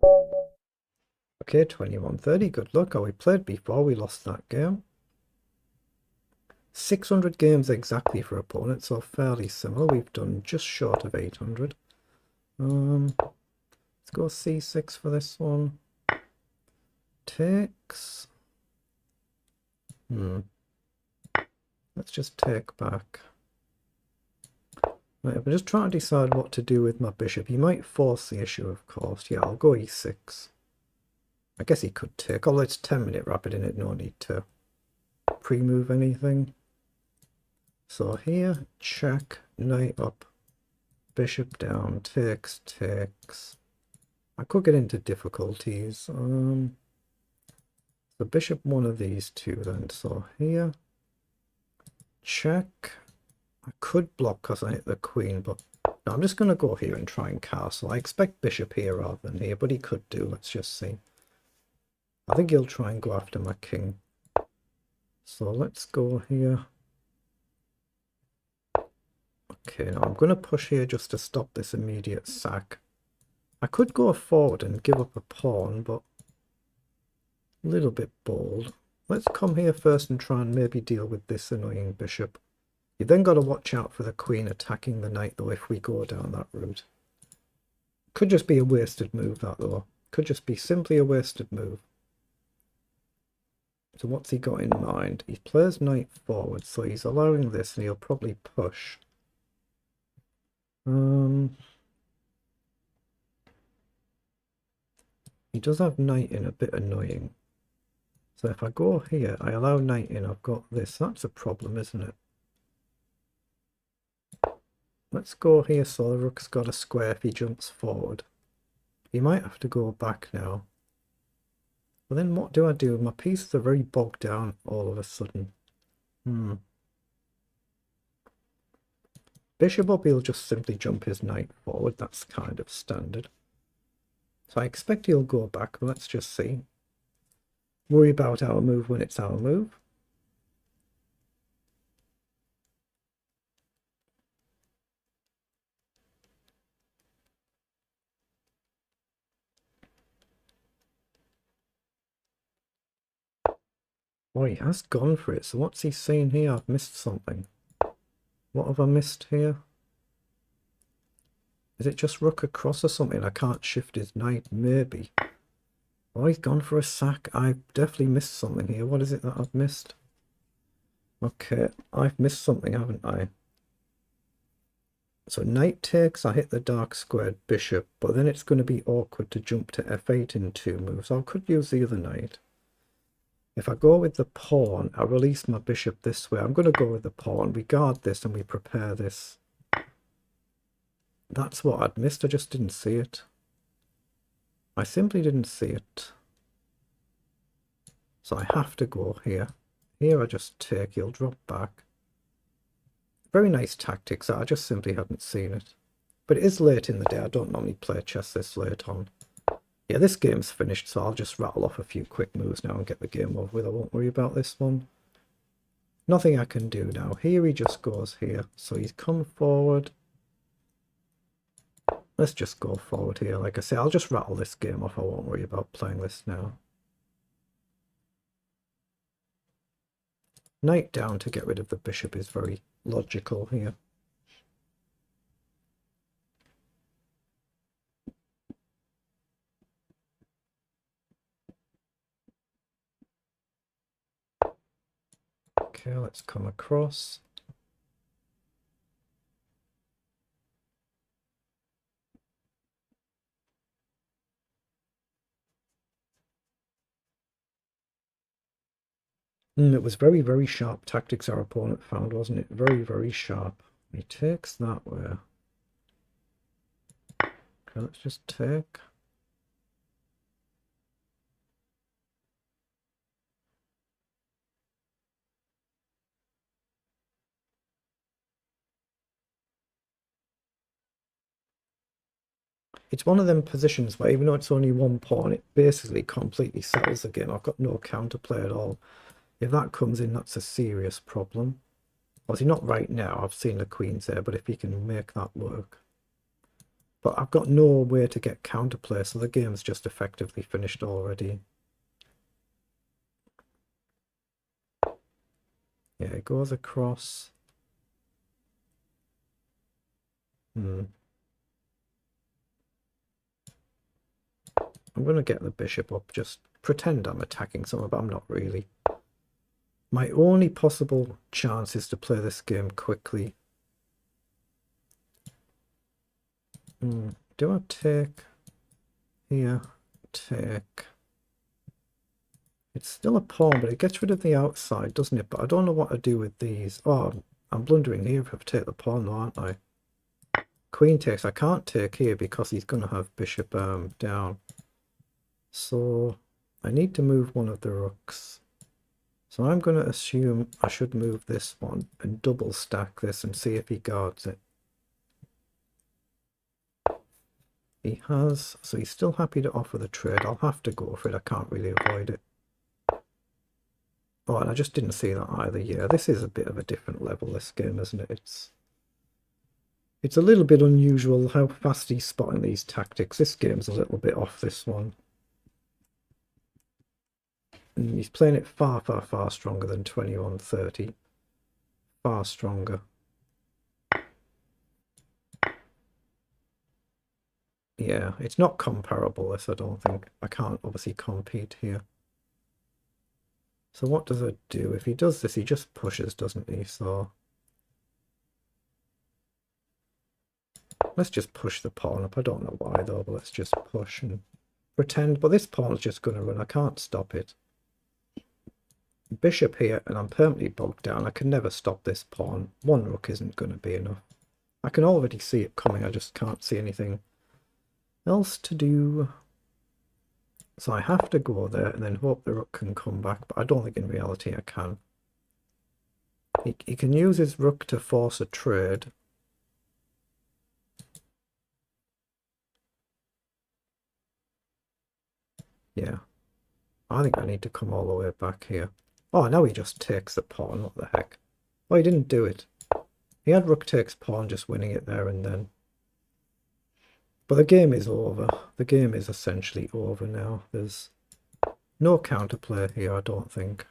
Okay, 2130, good luck. Oh, we played before, we lost that game. 600 games exactly for opponents, so fairly similar. We've done just short of 800. Let's go c6 for this one. Takes. Let's just take back. Right, I'm just trying to decide what to do with my bishop. He might force the issue, of course. Yeah, I'll go e6. I guess he could take, although it's 10-minute rapid in it, no need to pre-move anything. So here, check, knight up, bishop down, takes, takes. I could get into difficulties. The bishop one of these two then. So here, check. I could block because I hit the queen, but no, I'm just going to go here and try and castle. I expect bishop here rather than here, but he could do. Let's just see. I think he'll try and go after my king. So let's go here. Okay, now I'm going to push here just to stop this immediate sack. I could go forward and give up a pawn, but a little bit bold. Let's come here first and try and maybe deal with this annoying bishop. You then got to watch out for the queen attacking the knight, though, if we go down that route. Could just be a wasted move, that, though. Could just be simply a wasted move. So what's he got in mind? He plays knight forward, so he's allowing this, and he'll probably push. He does have knight in, a bit annoying. So if I go here, I allow knight in, I've got this. That's a problem, isn't it? Let's go here so the rook's got a square if he jumps forward. He might have to go back now. But then what do I do? My pieces are very bogged down all of a sudden. Bishop up, he'll just simply jump his knight forward. That's kind of standard. So I expect he'll go back, but let's just see. Worry about our move when it's our move. Oh, he has gone for it. So what's he saying here? I've missed something. What have I missed here? Is it just rook across or something? I can't shift his knight, maybe. Oh, he's gone for a sack. I've definitely missed something here. What is it that I've missed? Okay, I've missed something, haven't I? So knight takes, I hit the dark squared bishop, but then it's going to be awkward to jump to f8 in 2 moves. I could use the other knight. If I go with the pawn, I release my bishop this way. I'm going to go with the pawn. We guard this and we prepare this. That's what I'd missed. I just didn't see it. I simply didn't see it. So I have to go here. Here I just take, he'll drop back. Very nice tactics. I just simply hadn't seen it. But it is late in the day. I don't normally play chess this late on. Yeah, this game's finished, so I'll just rattle off a few quick moves now and get the game over with. I won't worry about this one. Nothing I can do now. Here he just goes here. So he's come forward. Let's just go forward here. Like I say, I'll just rattle this game off. I won't worry about playing this now. Knight down to get rid of the bishop is very logical here. Okay, let's come across. It was very, very sharp tactics our opponent found, wasn't it? Very, very sharp. He takes that way. Okay, let's just take. It's one of them positions where even though it's only one pawn, it basically completely settles the game. I've got no counterplay at all. If that comes in, that's a serious problem. Obviously not right now. I've seen the queens there, but if he can make that work. But I've got no way to get counterplay, so the game's just effectively finished already. Yeah, it goes across. I'm going to get the bishop up, just pretend I'm attacking someone, but I'm not really. My only possible chance is to play this game quickly. Do I take here? Take. It's still a pawn, but it gets rid of the outside, doesn't it? But I don't know what to do with these. Oh, I'm blundering here if I take the pawn, though, aren't I? Queen takes. I can't take here because he's going to have bishop down. So I need to move one of the rooks. So I'm going to assume I should move this one and double stack this and see if he guards it. He has, so he's still happy to offer the trade. I'll have to go for it. I can't really avoid it. Oh, and I just didn't see that either. Yeah, this is a bit of a different level, this game, isn't it? It's a little bit unusual how fast he's spotting these tactics. This game's a little bit off, this one. And he's playing it far, far, far stronger than 2130. Far stronger. Yeah, it's not comparable, this, I don't think. I can't obviously compete here. So what does it do? If he does this, he just pushes, doesn't he? So let's just push the pawn up. I don't know why, though, but let's just push and pretend. But this pawn's just going to run. I can't stop it. Bishop here, and I'm permanently bogged down. I can never stop this pawn. One rook isn't going to be enough. I can already see it coming. I just can't see anything else to do. So I have to go there and then hope the rook can come back, but I don't think in reality I can. He can use his rook to force a trade. Yeah. I think I need to come all the way back here. Oh, now he just takes the pawn. What the heck? Oh, he didn't do it. He had rook takes pawn, just winning it there and then. But the game is over. The game is essentially over now. There's no counterplay here, I don't think.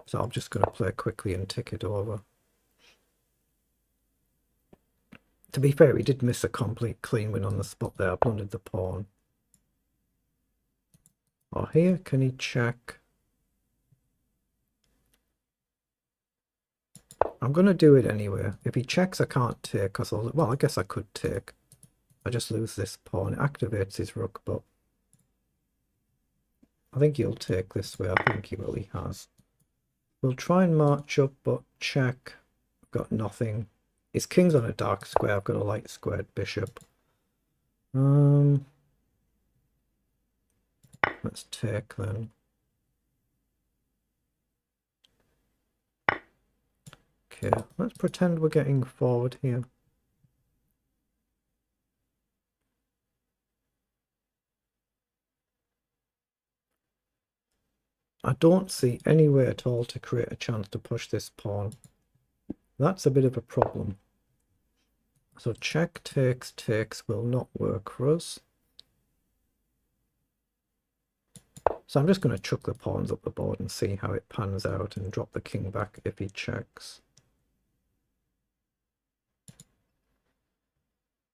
So I'm just going to play quickly and tick it over. To be fair, he did miss a complete clean win on the spot there. I blundered the pawn. Oh, here, can he check? I'm going to do it anyway. If he checks, I can't take. Because well, I guess I could take. I just lose this pawn. It activates his rook, but I think he'll take this way. I think he will. He has. We'll try and march up, but check. I've got nothing. His king's on a dark square. I've got a light squared bishop. Let's take then. Okay, let's pretend we're getting forward here. I don't see any way at all to create a chance to push this pawn. That's a bit of a problem. So check takes will not work for us. So I'm just going to chuck the pawns up the board and see how it pans out and drop the king back if he checks.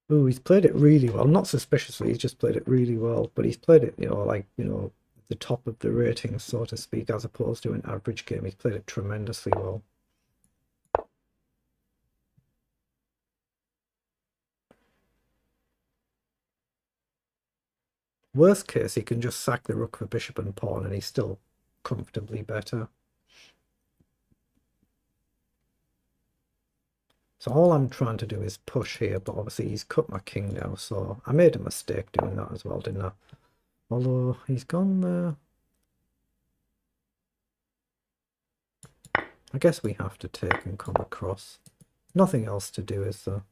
Ooh, he's played it really well. Not suspiciously, he's just played it really well. But he's played it, the top of the ratings, so to speak, as opposed to an average game. He's played it tremendously well. Worst case, he can just sack the rook for bishop and pawn, and he's still comfortably better. So all I'm trying to do is push here, but obviously he's cut my king now, so I made a mistake doing that as well, didn't I? Although he's gone there. I guess we have to take and come across. Nothing else to do, is there?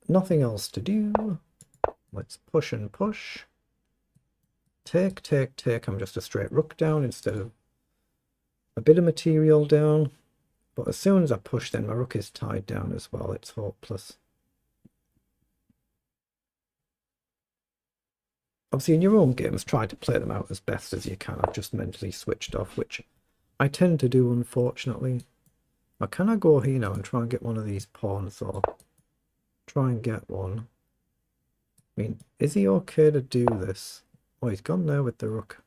Nothing else to do. Let's push and push. Take, take, take. I'm just a straight rook down instead of a bit of material down. But as soon as I push, then my rook is tied down as well. It's hopeless. Obviously, in your own games, try to play them out as best as you can. I've just mentally switched off, which I tend to do, unfortunately. Now, can I go here now and try and get one of these pawns, or try and get one? I mean, is he okay to do this? Oh, he's gone there with the rook.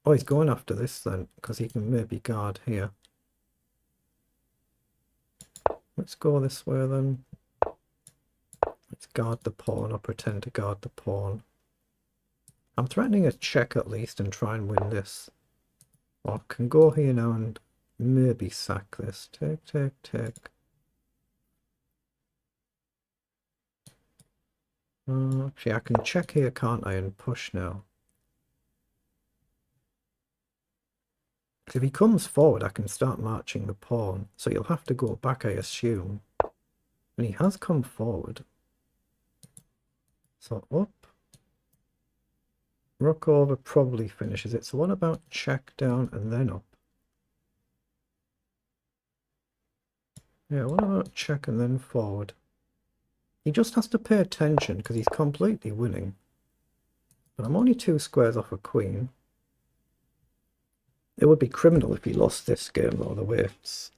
Oh, he's going after this then, because he can maybe guard here. Let's go this way then. Let's guard the pawn, or pretend to guard the pawn. I'm threatening a check at least and try and win this. Or I can go here now and maybe sack this. Take, take, take. Actually, I can check here, can't I, and push now. Because if he comes forward, I can start marching the pawn. So you'll have to go back, I assume. And he has come forward. So up. Rook over probably finishes it. So what about check down and then up? Yeah, what about check and then forward? He just has to pay attention because he's completely winning. But I'm only 2 squares off a queen. It would be criminal if he lost this game, though, the way it's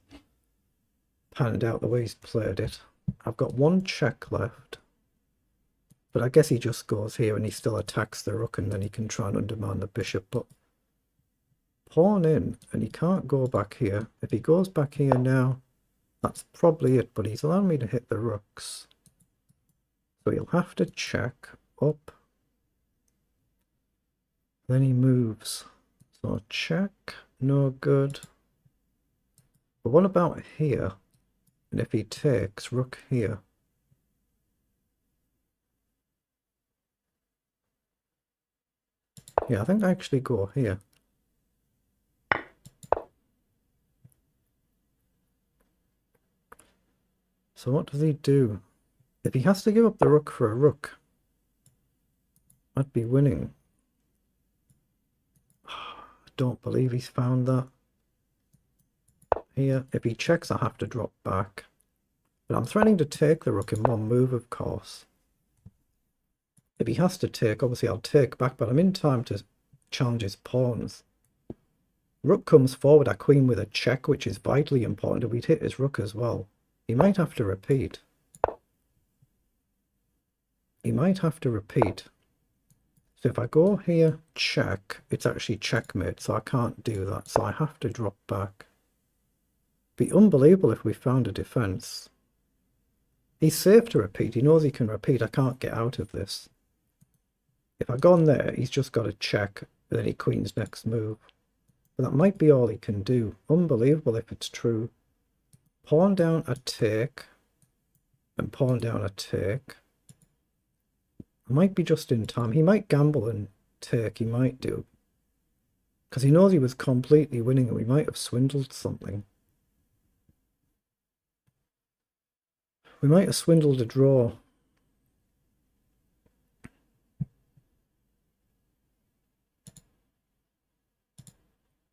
panned out, the way he's played it. I've got 1 check left. But I guess he just goes here and he still attacks the rook and then he can try and undermine the bishop. But pawn in, and he can't go back here. If he goes back here now, that's probably it. But he's allowing me to hit the rooks. So he'll have to check up. Then he moves. So check, no good. But what about here? And if he takes rook here? Yeah, I think I actually go here. So what does he do? If he has to give up the rook for a rook, I'd be winning. I don't believe he's found that. Here, if he checks, I have to drop back. But I'm threatening to take the rook in 1 move, of course. If he has to take, obviously I'll take back, but I'm in time to challenge his pawns. Rook comes forward, a queen with a check, which is vitally important. If we'd hit his rook as well, he might have to repeat. He might have to repeat. So if I go here, check, it's actually checkmate, so I can't do that. So I have to drop back. Be unbelievable if we found a defense. He's safe to repeat. He knows he can repeat. I can't get out of this. If I go on there, he's just got to check, and then he queens next move. But that might be all he can do. Unbelievable if it's true. Pawn down a take, and pawn down a take. I might be just in time. He might gamble and take. He might do. Because he knows he was completely winning, and we might have swindled something. We might have swindled a draw.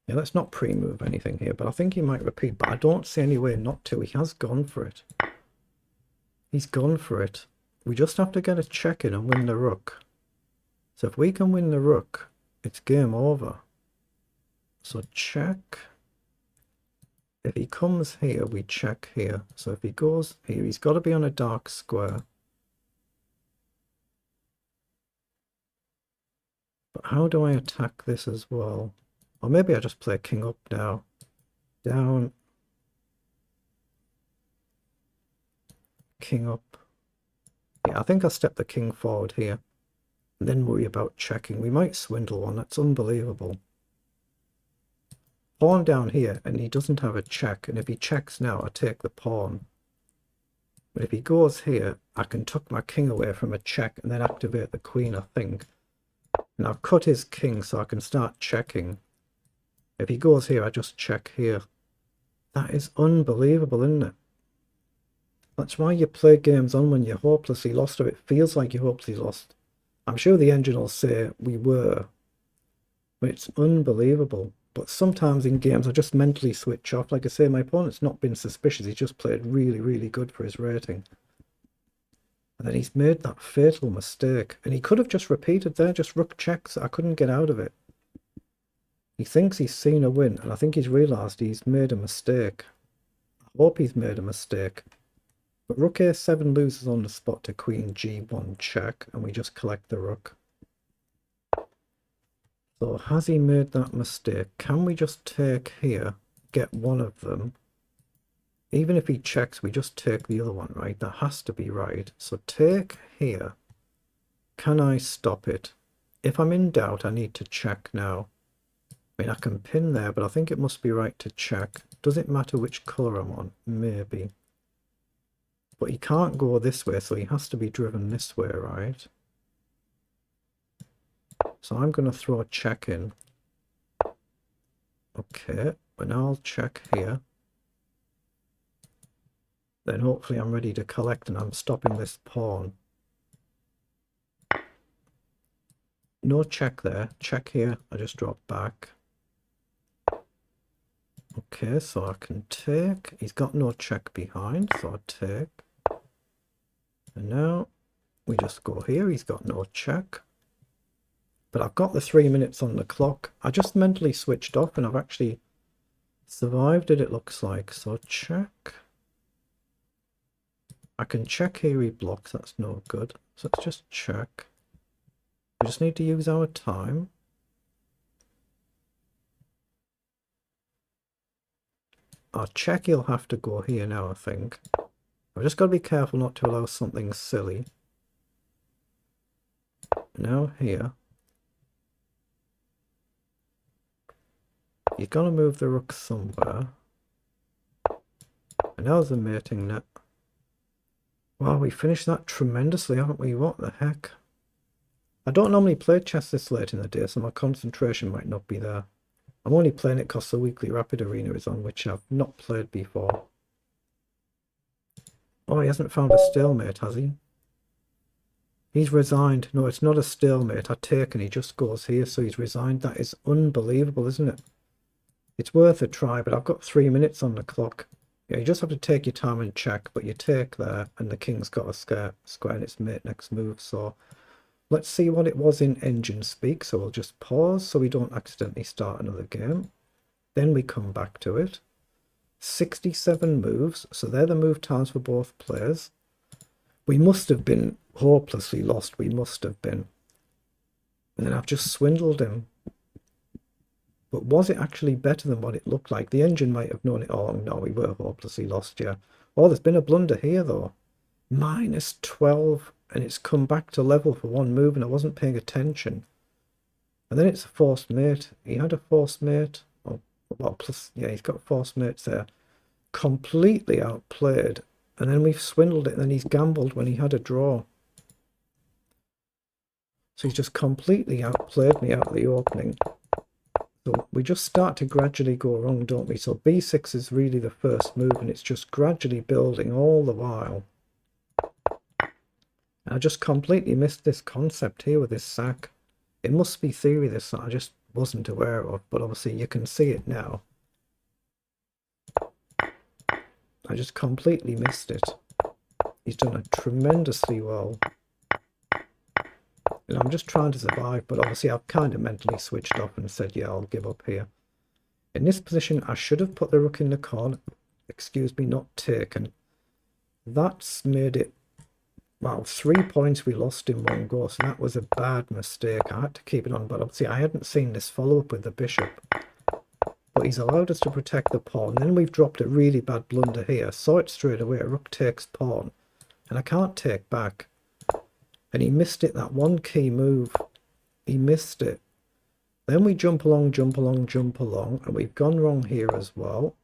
Yeah, let's not pre-move anything here, but I think he might repeat, but I don't see any way not to. He has gone for it. He's gone for it. We just have to get a check in and win the rook. So if we can win the rook, it's game over. So check. If he comes here, we check here. So if he goes here, he's got to be on a dark square. But how do I attack this as well? Or maybe I just play king up now. Down. King up. Yeah, I think I'll step the king forward here. And then worry about checking. We might swindle one. That's unbelievable. Pawn down here, and he doesn't have a check. And if he checks now, I take the pawn. But if he goes here, I can tuck my king away from a check and then activate the queen, I think. And I've cut his king so I can start checking. If he goes here, I just check here. That is unbelievable, isn't it? That's why you play games on when you're hopelessly lost, or it feels like you're hopelessly lost. I'm sure the engine will say we were, but it's unbelievable. But sometimes in games I just mentally switch off. Like I say, my opponent's not been suspicious. He's just played really, really good for his rating. And then he's made that fatal mistake. And he could have just repeated there, just rook checks. I couldn't get out of it. He thinks he's seen a win, and I think he's realised he's made a mistake. I hope he's made a mistake. But rook a7 loses on the spot to queen g1 check, and we just collect the rook. So has he made that mistake? Can we just take here, get one of them? Even if he checks, we just take the other one, right? That has to be right. So take here. Can I stop it? If I'm in doubt, I need to check now. I mean, I can pin there, but I think it must be right to check. Does it matter which colour I'm on? Maybe. But he can't go this way, so he has to be driven this way, right? So I'm going to throw a check in. Okay, and I'll check here. Then hopefully I'm ready to collect and I'm stopping this pawn. No check there. Check here. I just drop back. Okay, so I can take. He's got no check behind, so I take. And now we just go here. He's got no check. But I've got the 3 minutes on the clock. I just mentally switched off and I've actually survived it, it looks like. So check. I can check here, he blocks, that's no good. So let's just check. We just need to use our time. Our check, he'll have to go here now, I think. I've just got to be careful not to allow something silly. Now here. You've got to move the rook somewhere. And now there's a mating net. Wow, we finished that tremendously, haven't we? What the heck? I don't normally play chess this late in the day, so my concentration might not be there. I'm only playing it because the weekly Rapid Arena is on, which I've not played before. Oh, he hasn't found a stalemate, has he? He's resigned. No, it's not a stalemate. I take and he just goes here, so he's resigned. That is unbelievable, isn't it? It's worth a try, but I've got 3 minutes on the clock. Yeah, you just have to take your time and check, but you take there, and the king's got a square in its mate next move, so let's see what it was in engine speak. So we'll just pause so we don't accidentally start another game. Then we come back to it. 67 moves, so they're the move times for both players. We must have been hopelessly lost, we must have been. And then I've just swindled him. But was it actually better than what it looked like? The engine might have known it all along. No, we were hopelessly lost, yeah. Oh, there's been a blunder here, though. -12, and it's come back to level for one move, and I wasn't paying attention. And then it's a forced mate. He had a forced mate. Oh, well, plus, yeah, he's got forced mates there. Completely outplayed. And then we've swindled it, and then he's gambled when he had a draw. So he's just completely outplayed me out of the opening. So we just start to gradually go wrong, don't we? So b6 is really the first move, and it's just gradually building all the while. I just completely missed this concept here with this sack. It must be theory this that I just wasn't aware of, but obviously you can see it now. I just completely missed it. He's done it tremendously well. And I'm just trying to survive, but obviously I've kind of mentally switched off and said, yeah, I'll give up here. In this position, I should have put the rook in the corner. Excuse me, not taken. That's made it, well, 3 points we lost in one go, so that was a bad mistake. I had to keep it on, but obviously I hadn't seen this follow-up with the bishop. But he's allowed us to protect the pawn. Then we've dropped a really bad blunder here. Saw it straight away. Rook takes pawn. And I can't take back. And he missed it, that one key move. He missed it. Then we jump along, jump along, jump along. And we've gone wrong here as well.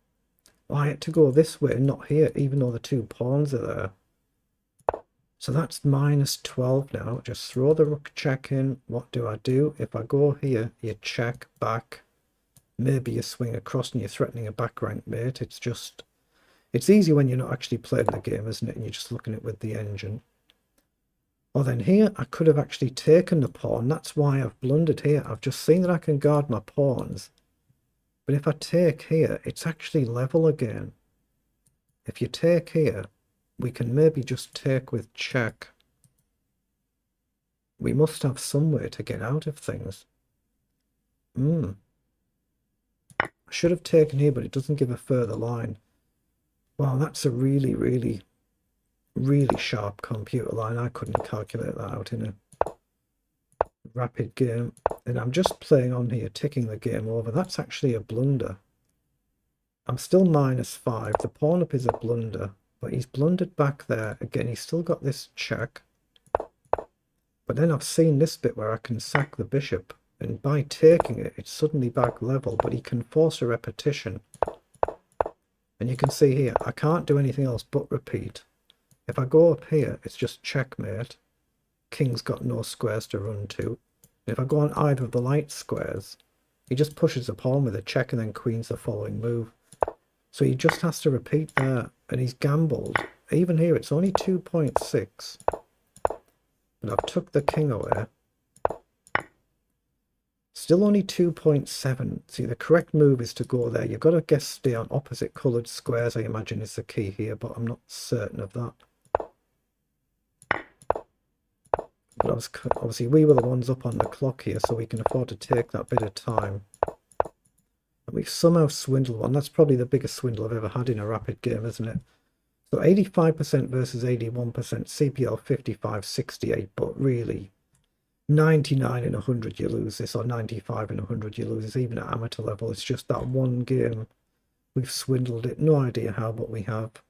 Oh, I had to go this way, not here, even though the 2 pawns are there. So that's -12 now. Just throw the rook check in. What do I do? If I go here, you check back. Maybe you swing across and you're threatening a back rank mate. It's just, it's easy when you're not actually playing the game, isn't it? And you're just looking at it with the engine. Oh, then here I could have actually taken the pawn. That's why I've blundered here. I've just seen that I can guard my pawns. But if I take here, it's actually level again. If you take here, we can maybe just take with check. We must have some way to get out of things. I should have taken here, but it doesn't give a further line. Wow, that's a really, really, really sharp computer line. I couldn't calculate that out in a rapid game. And I'm just playing on here, ticking the game over. That's actually a blunder. I'm still -5. The pawn up is a blunder, but he's blundered back there. Again, he's still got this check. But then I've seen this bit where I can sack the bishop. And by taking it, it's suddenly back level, but he can force a repetition. And you can see here, I can't do anything else but repeat. If I go up here, it's just checkmate. King's got no squares to run to. And if I go on either of the light squares, he just pushes a pawn with a check and then queen's the following move. So he just has to repeat there, and he's gambled. Even here, it's only 2.6. But I've took the king away. Still only 2.7. See, the correct move is to go there. You've got to guess stay on opposite coloured squares, I imagine is the key here, but I'm not certain of that. But obviously we were the ones up on the clock here, so we can afford to take that bit of time. And we've somehow swindled one. That's probably the biggest swindle I've ever had in a rapid game, isn't it? So 85% versus 81%, CPL 55-68, but really 99 in 100 you lose this, or 95 in 100 you lose this, even at amateur level. It's just that one game we've swindled it. No idea how, but we have.